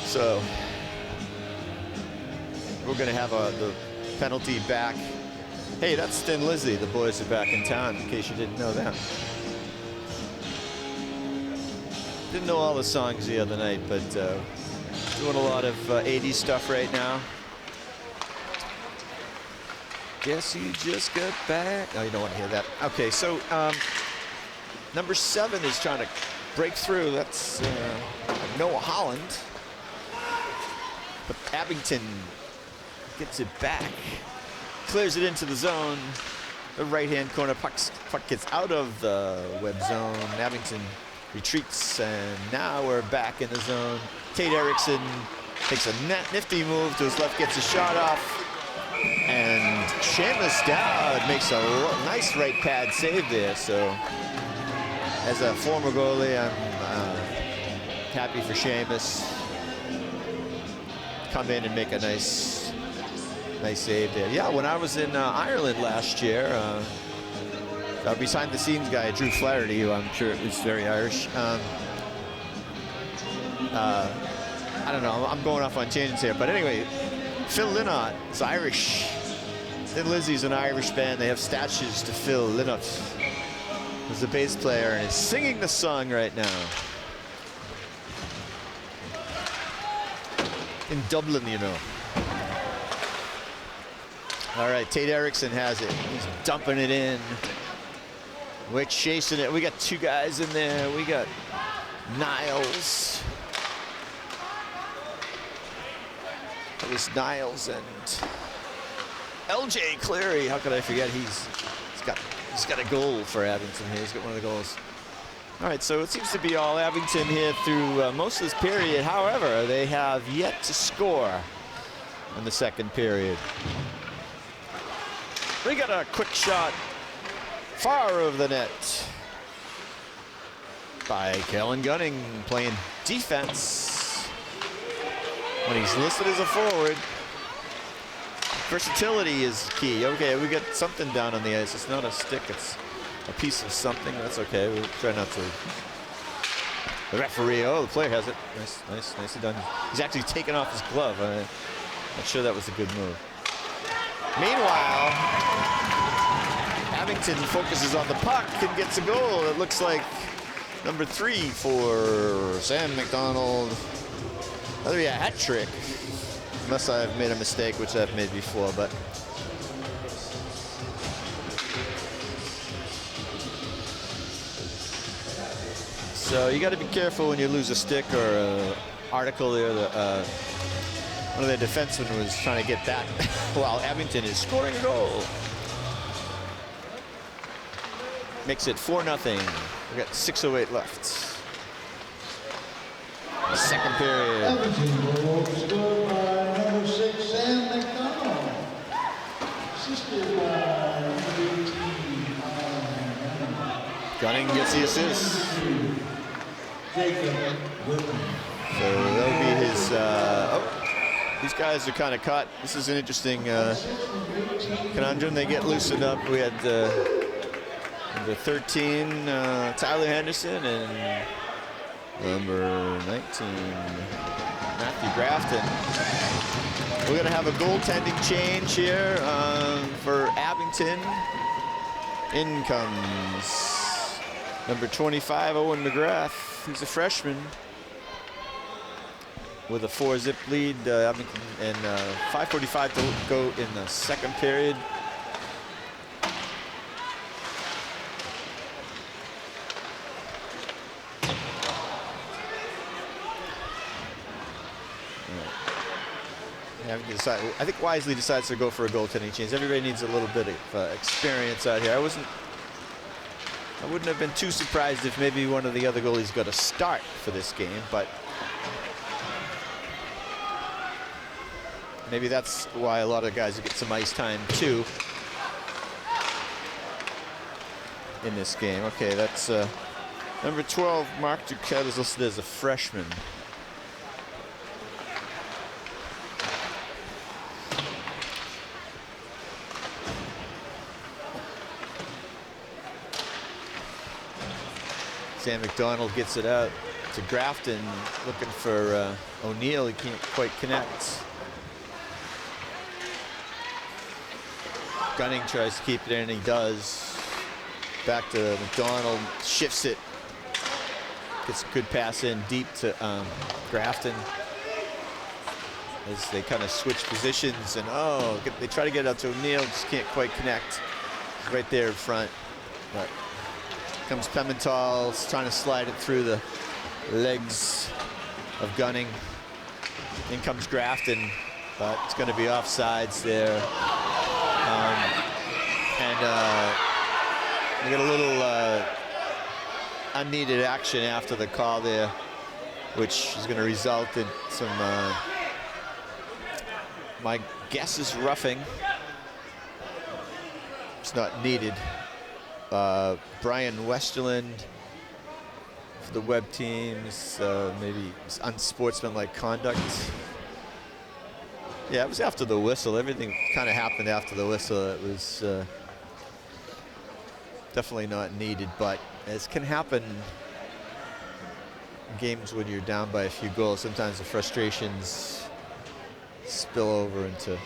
So we're going to have the penalty back. Hey, that's Thin Lizzy. The boys are back in town, in case you didn't know that. Didn't know all the songs the other night, but doing a lot of 80s stuff right now. Guess you just got back. Oh, you don't want to hear that. Okay, so number 7 is trying to break through. That's Noah Holland. But Abington gets it back. Clears it into the zone. The right-hand corner. Puck gets out of the Webb zone. Abington retreats, and now we're back in the zone. Tate Erickson takes a nifty move to his left, gets a shot off. And Seamus Dowd makes a nice right pad save there. So as a former goalie, I'm happy for Seamus. Come in and make a nice save there. Yeah, when I was in Ireland last year, our behind-the-scenes guy, Drew Flaherty, who I'm sure is very Irish. I don't know, I'm going off on tangents here, but anyway, Phil Lynott is Irish. Thin Lizzy's an Irish band. They have statues to Phil Lynott, who's the bass player and is singing the song right now. In Dublin, you know. All right, Tate Erickson has it. He's dumping it in. We're chasing it. We got 2 guys in there. We got Niles. It was Niles and LJ Cleary. How could I forget? He's got a goal for Abington here. He's got one of the goals. All right, so it seems to be all Abington here through most of this period. However, they have yet to score in the second period. We got a quick shot far of the net by Kellen Gunning, playing defense when he's listed as a forward. Versatility is key. Okay, we got something down on the ice. It's not a stick, it's a piece of something. That's okay. We'll try not to. The referee, oh, the player has it. Nicely done. He's actually taken off his glove. I'm not sure that was a good move. Meanwhile, Abington focuses on the puck and gets a goal. It looks like number 3 for Sam McDonald. Another hat trick. Unless I've made a mistake, which I've made before, but. So you got to be careful when you lose a stick or an article there. One of their defensemen was trying to get that while Abington is scoring a goal. Makes it 4-0. We got 6:08 left. Second period.
Abington goal scored by number 6, Sam McDonald. Assisted by number 18,
Gunning gets the assist.
Jacob Whitman.
So that'll be his. These guys are kind of caught. This is an interesting conundrum. They get loosened up. We had number 13, Tyler Henderson, and number 19, Matthew Grafton. We're going to have a goaltending change here for Abington. In comes number 25, Owen McGrath. He's a freshman with a 4-zip lead. Abington, and 5:45 to go in the second period. I think wisely decides to go for a goaltending change. Everybody needs a little bit of experience out here. I wouldn't have been too surprised if maybe one of the other goalies got a start for this game, but maybe that's why a lot of guys get some ice time too in this game. Okay, that's number 12, Mark Duquette, is listed as a freshman. Sam McDonald gets it out to Grafton, looking for O'Neill. He can't quite connect. Gunning tries to keep it in, and he does. Back to McDonald, shifts it. Gets a good pass in deep to Grafton as they kind of switch positions, and they try to get it out to O'Neill, just can't quite connect. He's right there in front, but comes Pimentel, trying to slide it through the legs of Gunning. In comes Grafton, but it's going to be offsides there. We get a little unneeded action after the call there, which is going to result in some, my guess is roughing. It's not needed. Brian Westerland for the web teams, maybe unsportsmanlike conduct. Yeah, it was after the whistle. Everything kind of happened after the whistle. It was definitely not needed, but as can happen in games when you're down by a few goals, sometimes the frustrations spill over into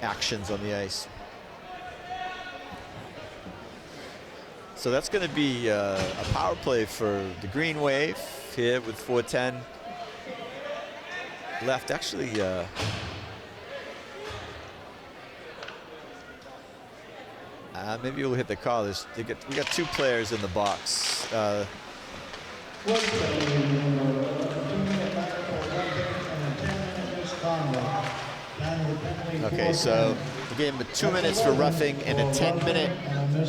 actions on the ice. So that's going to be a power play for the Green Wave here with 4:10 left. Actually, maybe we'll hit the call. We got 2 players in the box. Okay, so the game with 2 minutes for roughing and a 10-minute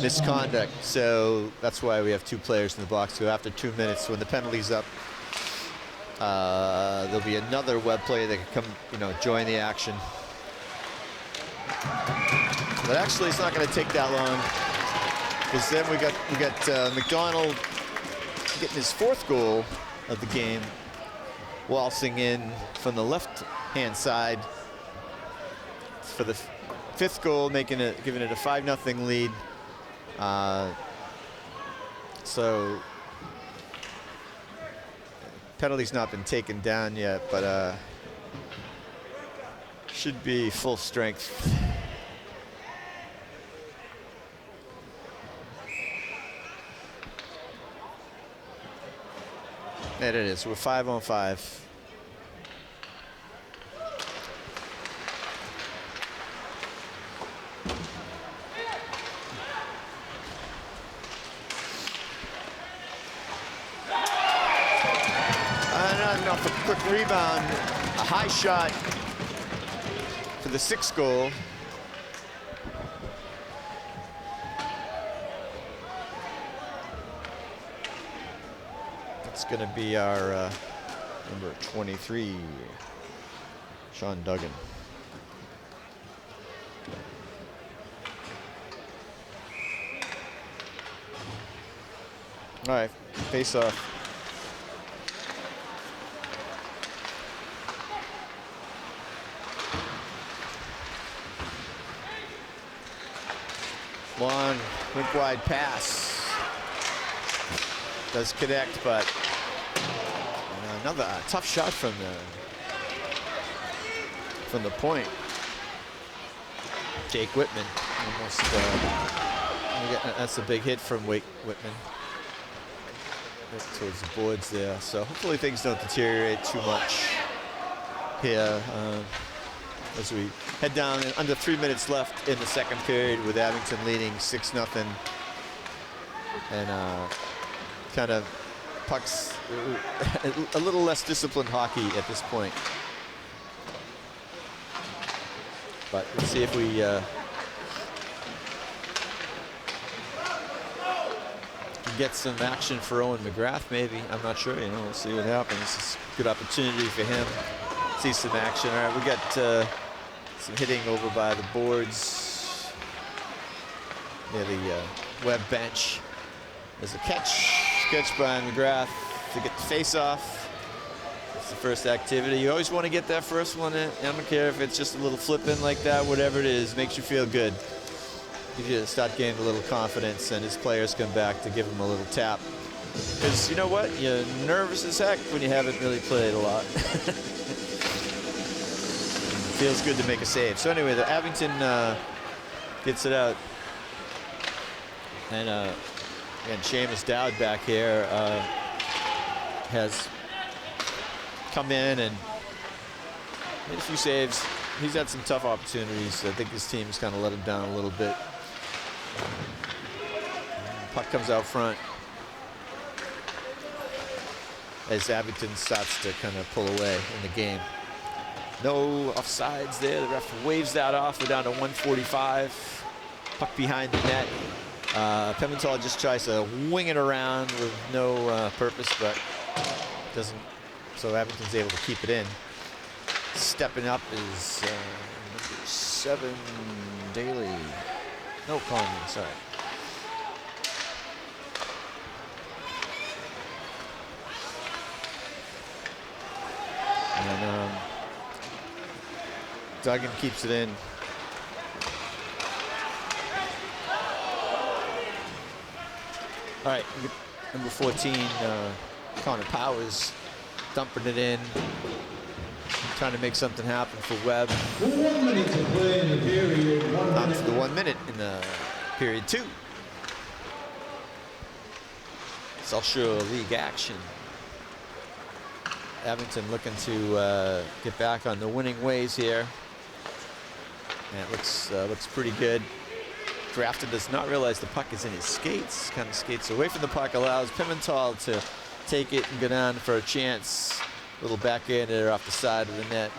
misconduct. So that's why we have 2 players in the box. So after 2 minutes, when the penalty's up, there'll be another web player that can come, join the action. But actually, it's not going to take that long, because then we got McDonald getting his 4th goal of the game, waltzing in from the left-hand side for the 5th goal, giving it a 5-0 lead. So penalty's not been taken down yet, but should be full strength. There it is. We're 5-on-5. Enough a quick rebound, a high shot for the 6th goal. That's going to be our number 23, Sean Duggan. All right, face off. Long, rink wide pass. Does connect, but another tough shot from the point. Jake Whitman almost. That's a big hit from Whitman. Right towards the boards there. So hopefully things don't deteriorate too much here. As we head down, under 3 minutes left in the 2nd period, with Abington leading 6-0, and kind of pucks a little less disciplined hockey at this point. But let's see if we can get some action for Owen McGrath. Maybe, I'm not sure. We'll see what happens. It's a good opportunity for him. See some action. All right, we got some hitting over by the boards near the web bench. There's a catch by McGrath to get the face-off. It's the first activity. You always want to get that first one in. I don't care if it's just a little flip-in like that, whatever it is, makes you feel good. You start gaining a little confidence, and his players come back to give him a little tap. Because you know what? You're nervous as heck when you haven't really played a lot. Feels good to make a save. So anyway, the Abington gets it out. And Seamus Dowd back here has come in and made a few saves. He's had some tough opportunities. I think his team has kind of let him down a little bit. Puck comes out front as Abington starts to kind of pull away in the game. No offsides there. The ref waves that off. We're down to 1:45. Puck behind the net. Pimentel just tries to wing it around with no purpose, but doesn't. So Abington's able to keep it in. Stepping up is number 7, Daly. No, Conley, sorry. And Duggan keeps it in. All right, number 14, Connor Powers, dumping it in, trying to make something happen for Webb.
1 minute to play in the period.
Down to the 1 minute in the period 2. South Shore League action. Abington looking to get back on the winning ways here. And it looks pretty good. Grafton does not realize the puck is in his skates. Kind of skates away from the puck, allows Pimentel to take it and go down for a chance. A little backhander off the side of the net.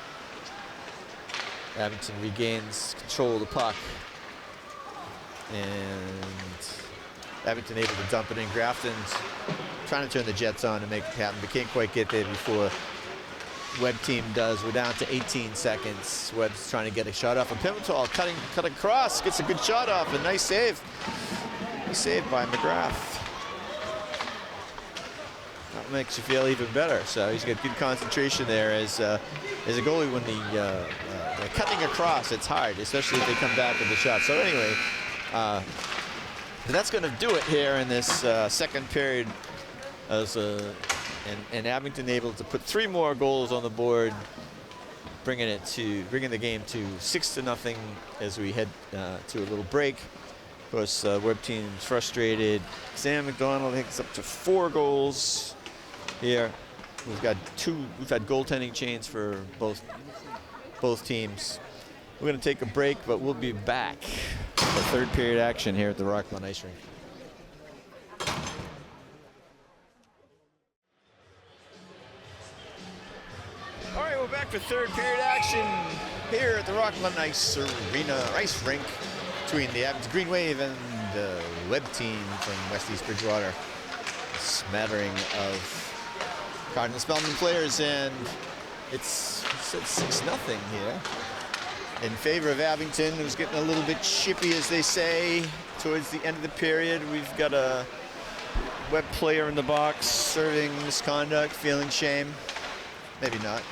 Abington regains control of the puck. And Abington able to dump it in. Grafton's trying to turn the Jets on and make it happen, but can't quite get there before Webb team does. We're down to 18 seconds. Webb's trying to get a shot off. And Pimentel cutting across, gets a good shot off. A nice save. Nice save by McGrath. That makes you feel even better. So he's got good concentration there as a goalie. When they're cutting across, it's hard, especially if they come back with the shot. So anyway, that's going to do it here in this second period. And Abington able to put 3 more goals on the board, bringing the game to 6-0 as we head to a little break. Of course, Webb team's frustrated. Sam McDonald, I think it's up to 4 goals here. We've had goaltending chains for both teams. We're going to take a break, but we'll be back for third period action here at the Rockland Ice Rink. All right, we're back for third period action here at the Rockland Ice Rink between the Abington Green Wave and the Webb team from West East Bridgewater. A smattering of Cardinal Spellman players, and it's 6-0 here in favor of Abington, who's getting a little bit chippy, as they say, towards the end of the period. We've got a Webb player in the box serving misconduct, feeling shame. Maybe not.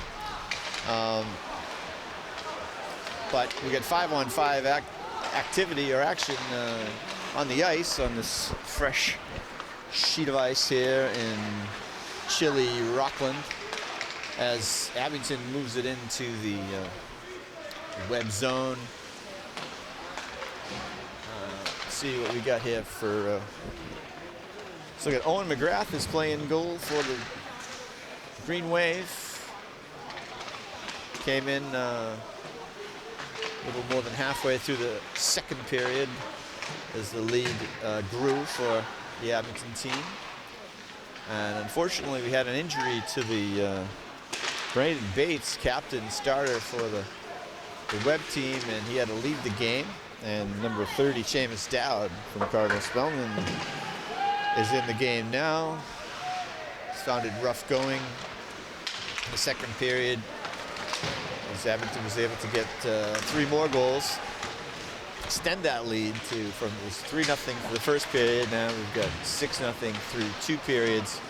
But we got 5-on-5 activity or action on the ice on this fresh sheet of ice here in chilly Rockland, as Abington moves it into the Webb zone. Let's see what we got here for. So we got Owen McGrath is playing goal for the Green Wave. Came in a little more than halfway through the second period as the lead grew for the Abington team. And unfortunately, we had an injury to the Brandon Bates, captain starter for the Webb team, and he had to leave the game. And number 30, Seamus Dowd from Cardinal Spellman, is in the game now. It's found it rough going in the second period, as Abington was able to get 3 more goals, extend that lead from it was 3-0 for the first period. Now we've got 6-0 through 2 periods.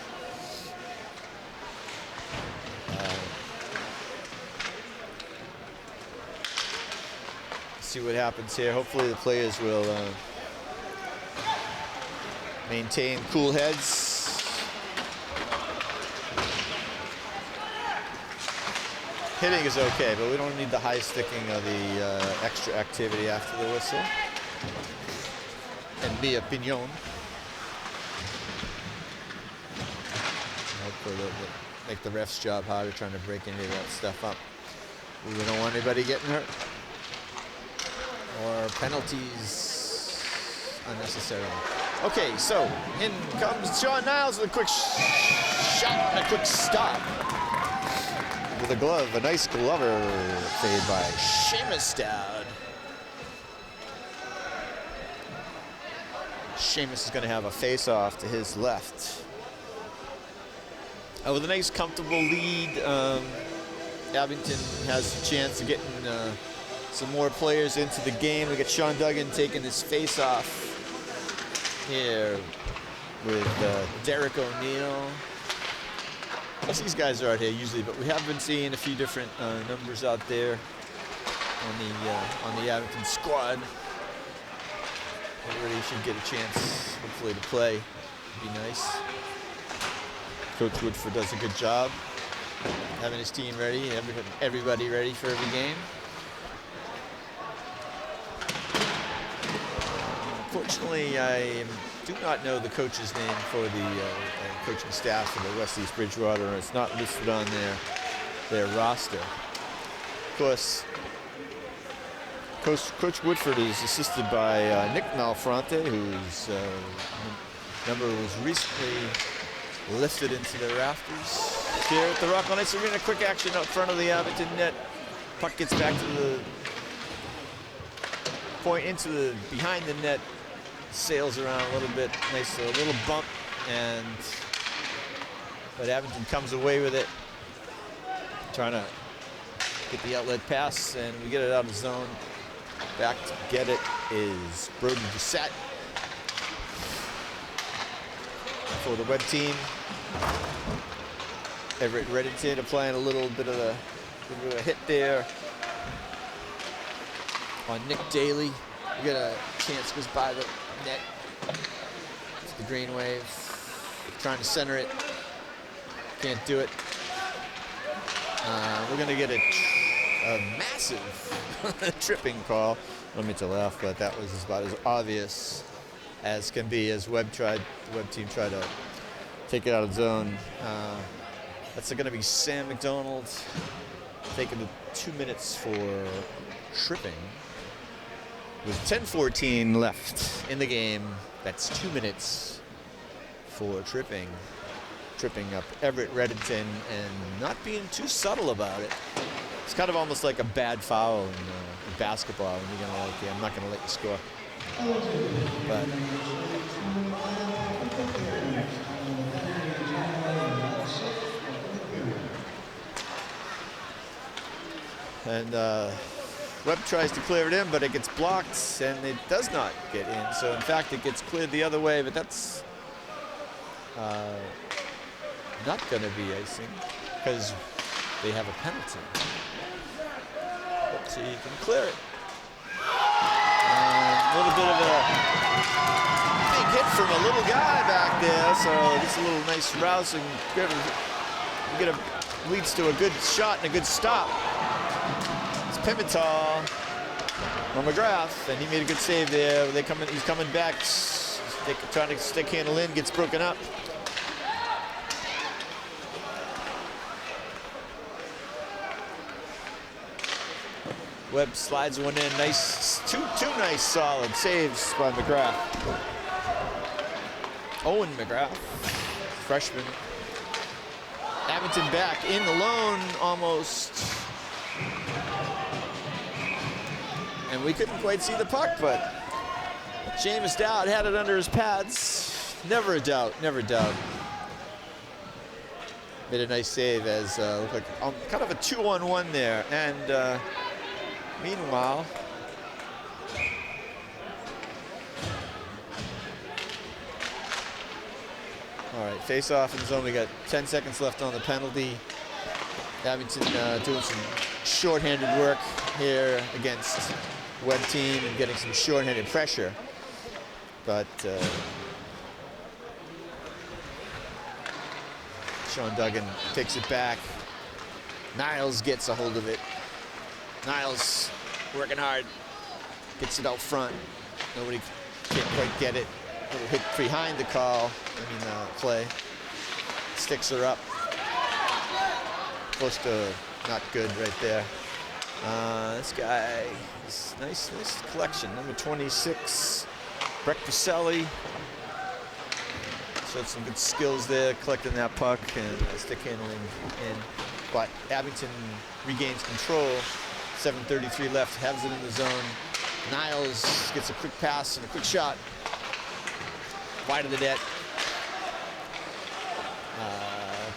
See what happens here. Hopefully the players will maintain cool heads. Hitting is okay, but we don't need the high sticking of the extra activity after the whistle. And mi opinion. Make the ref's job harder trying to break any of that stuff up. We don't want anybody getting hurt or penalties unnecessarily. Okay, so in comes Sean Niles with a quick shot and a quick stop. With a glove, a nice glover fade by Seamus Dowd. Seamus is going to have a face-off to his left. With a nice comfortable lead, Abington has a chance of getting some more players into the game. We got Sean Duggan taking his face-off here with Derek O'Neill. Most of these guys are out here usually, but we have been seeing a few different numbers out there on the Abington squad. Everybody should get a chance, hopefully, to play. It'd be nice. Coach Woodford does a good job having his team ready, everybody ready for every game. Unfortunately, I do not know the coach's name for the coaching staff for the West East Bridgewater, and it's not listed on their roster. Of course, Coach Woodford is assisted by Nick Malfronte, whose number was recently lifted into the rafters. Here at the Rockland Ice Arena, quick action up front of the Abington net. Puck gets back to the point behind the net, sails around a little bit, nice little bump, but Abington comes away with it.
trying to get the outlet pass, and we get it out of zone. Back to get it is Brody Doucette for the web team. Everett Reddington applying a little bit of a hit there on Nick Daly. We get a chance, goes by the net. It's the Green Wave. Trying to center it. Can't do it. We're going to get a massive tripping call. I don't mean to laugh, but that was about as obvious as can be as the web team tried to take it out of zone. That's going to be Sam McDonald taking the 2 minutes for tripping. With 10:14 left in the game, that's 2 minutes for tripping. Tripping up Everett Reddington and not being too subtle about it. It's kind of almost like a bad foul in basketball when you're gonna like, yeah, I'm not gonna let you score. But and Webb tries to clear it in, but it gets blocked and it does not get in. So in fact, it gets cleared the other way, but that's not going to be icing because they have a penalty. Let's see, you can clear it. A little bit of a big hit from a little guy back there, so just a little nice rousing. Leads to a good shot and a good stop. It's Pimentel on McGrath, and he made a good save there. He's coming back, trying to stick handle in, gets broken up. Webb slides one in, nice, two nice solid saves by McGrath. Owen McGrath, freshman. Abington back in alone almost. And we couldn't quite see the puck, but Seamus Dowd had it under his pads. Never a doubt, never a doubt. Made a nice save as looked like kind of a 2-on-1 there. And meanwhile, all right, face off in zone. We got 10 seconds left on the penalty. Abington doing some shorthanded work here against Webb team and getting some shorthanded pressure. But Sean Duggan takes it back. Niles gets a hold of it. Niles working hard, gets it out front. Nobody can't quite get it. A little hit behind the play. Sticks her up. Close to not good right there. This guy is nice collection. Number 26, Breck Pacelli. Showed some good skills there, collecting that puck and stick handling in. But Abington regains control. 7:33 left, has it in the zone. Niles gets a quick pass and a quick shot. Wide of the net.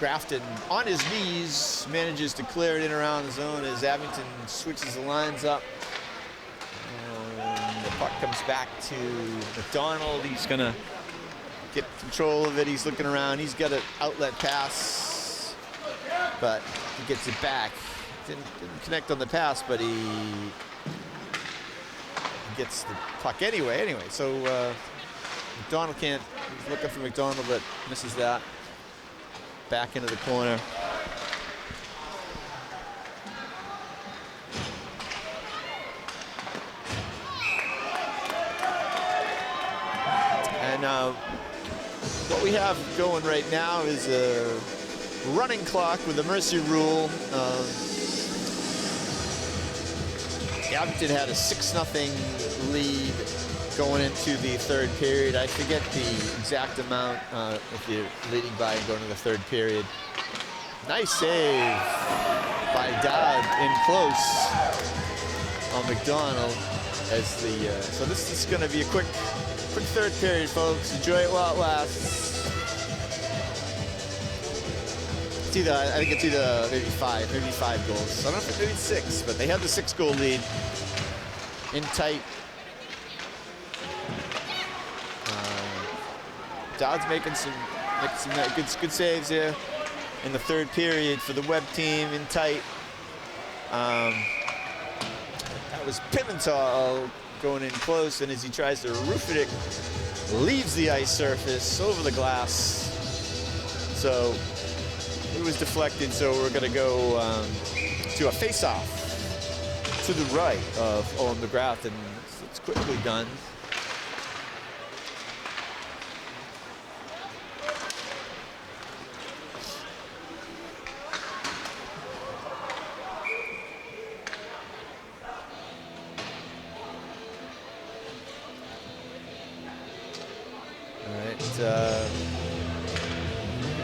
Grafton on his knees manages to clear it in around the zone as Abington switches the lines up. The puck comes back to McDonald. He's gonna get control of it. He's looking around. He's got an outlet pass, but he gets it back. Didn't connect on the pass, but he gets the puck anyway. So McDonald can't. He's looking for McDonald, but misses that. Back into the corner. And what we have going right now is a running clock with the mercy rule. Abington had a 6-0 lead going into the third period. I forget the exact amount if you're leading by and going to the third period. Nice save by Dodd in close on McDonald as the so this is going to be a quick third period, folks. Enjoy it while it lasts.
I think it's either maybe five goals. I don't know if maybe 6, but they had the 6-goal lead in tight. Dowd's making some good saves here in the third period for the Webb team in tight. That was Pimentel going in close, and as he tries to roof it, it leaves the ice surface over the glass. So it was deflected, so we're going to go to a face-off to the right of Owen McGrath, and it's quickly done.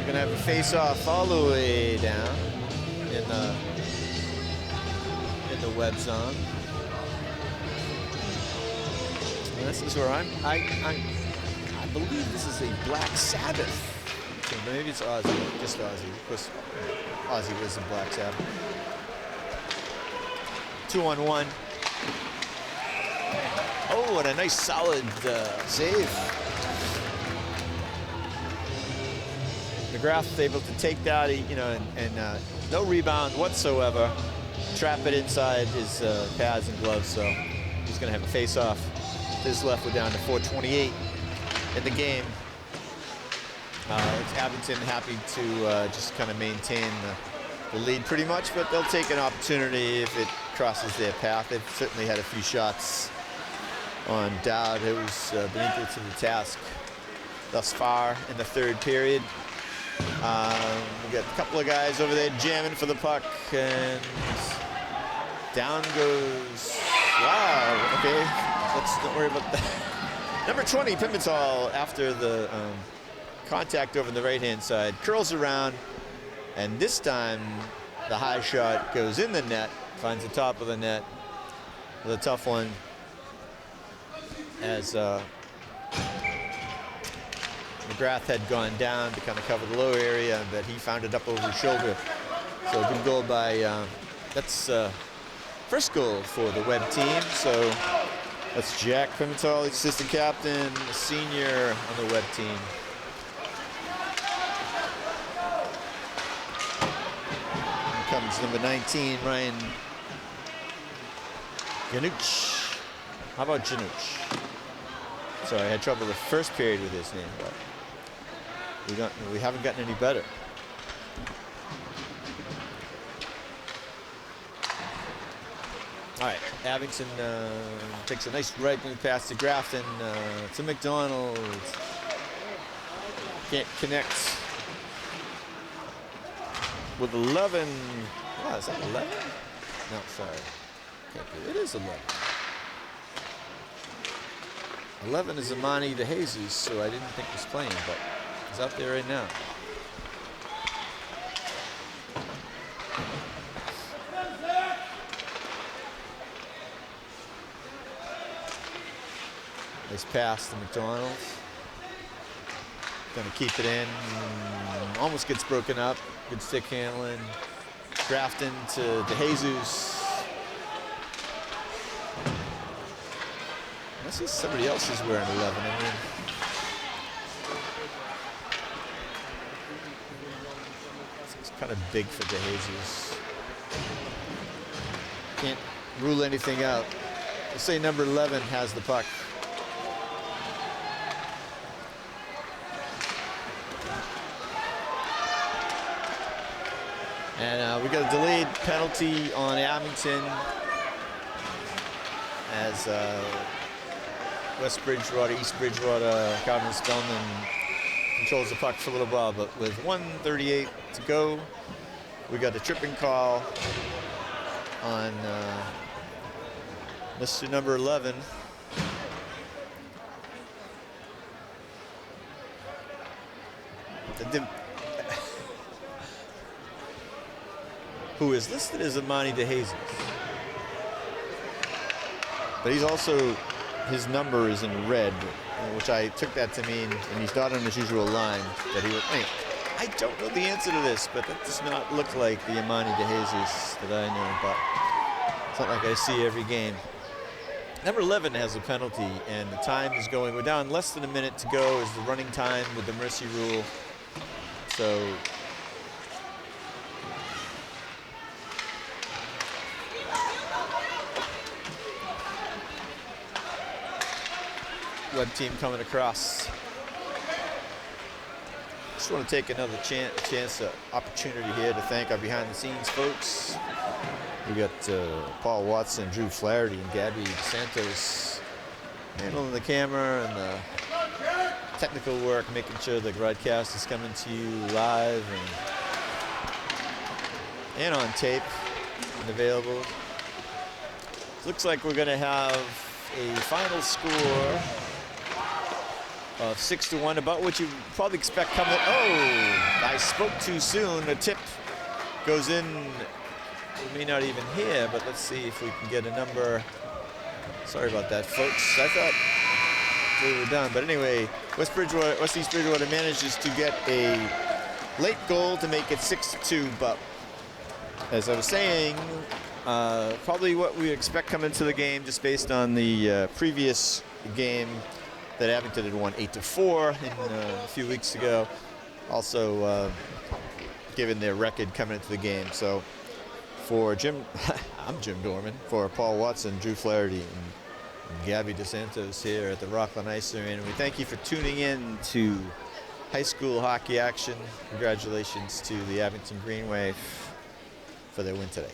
We're gonna have a face-off all the way down in the Webb zone. And this is where I believe this is a Black Sabbath team, but maybe it's Aussie, just Aussie. Of course, Aussie was in Black Sabbath. 2-on-1. Oh, and a nice solid save. McGrath was able to take that, and no rebound whatsoever. Trap it inside his pads and gloves, so he's going to have a face-off. His left, we're down to 4:28 in the game. It's Abington happy to just kind of maintain the lead pretty much, but they'll take an opportunity if it crosses their path. They've certainly had a few shots on Dowd, who's been equal to the task thus far in the third period. We got a couple of guys over there jamming for the puck, and down goes. Wow. Okay, let's don't worry about that. Number 20, Pimentel, after the contact over the right-hand side, curls around, and this time the high shot goes in the net, finds the top of the net with a tough one, as McGrath had gone down to kind of cover the low area, but he found it up over his shoulder. So good goal by, that's first goal for the Webb team. So that's Jack Pimentel, the assistant captain, a senior on the Webb team. Here comes number 19, Ryan Januch. How about Januch? Sorry, I had trouble the first period with his name, but we haven't gotten any better. All right, Abington takes a nice right move pass to Grafton, to McDonald. Can't connect with 11. Wow, is that 11? No, sorry. Can't be. It is 11. 11 is Amani DeJesus, so I didn't think he was playing, but he's out there right now. Nice pass to McDonald. Gonna keep it in. Almost gets broken up. Good stick handling. Grafton to DeJesus. I see somebody else is wearing 11. I mean, it's kind of big for DeJesus. Can't rule anything out. Let's say number 11 has the puck. And we got a delayed penalty on Abington as West Bridgewater, East Bridgewater, Calvin Spellman controls the puck for a little while, but with 1:38 to go, we got a tripping call on Mr. number 11. Who is listed as Amani DeJesus. But he's also, his number is in red, which I took that to mean, and he's not on his usual line, that he would,
I don't know the answer to this, but that does not look like the Imani De Jesus that I know, but it's not like I see every game. Number 11 has a penalty, and the time is going. We're down less than a minute to go is the running time with the mercy rule. So web team coming across. Just want to take another opportunity here to thank our behind-the-scenes folks. We got Paul Watson, Drew Flaherty, and Gabby Santos handling the camera and the technical work, making sure the broadcast is coming to you live and on tape and available. Looks like we're going to have a final score of 6-1, about what you probably expect coming. Oh, I spoke too soon. A tip goes in. We may not even hear, but let's see if we can get a number. Sorry about that, folks. I thought we were done, but anyway, West East Bridgewater manages to get a late goal to make it 6-2. But as I was saying, probably what we expect coming into the game, just based on the previous game that Abington had won 8-4 a few weeks ago. Also, given their record coming into the game. So for Jim, I'm Jim Dorman. For Paul Watson, Drew Flaherty, and Gabby DeSantos here at the Rockland Ice Arena. We thank you for tuning in to high school hockey action. Congratulations to the Abington Greenway for their win today.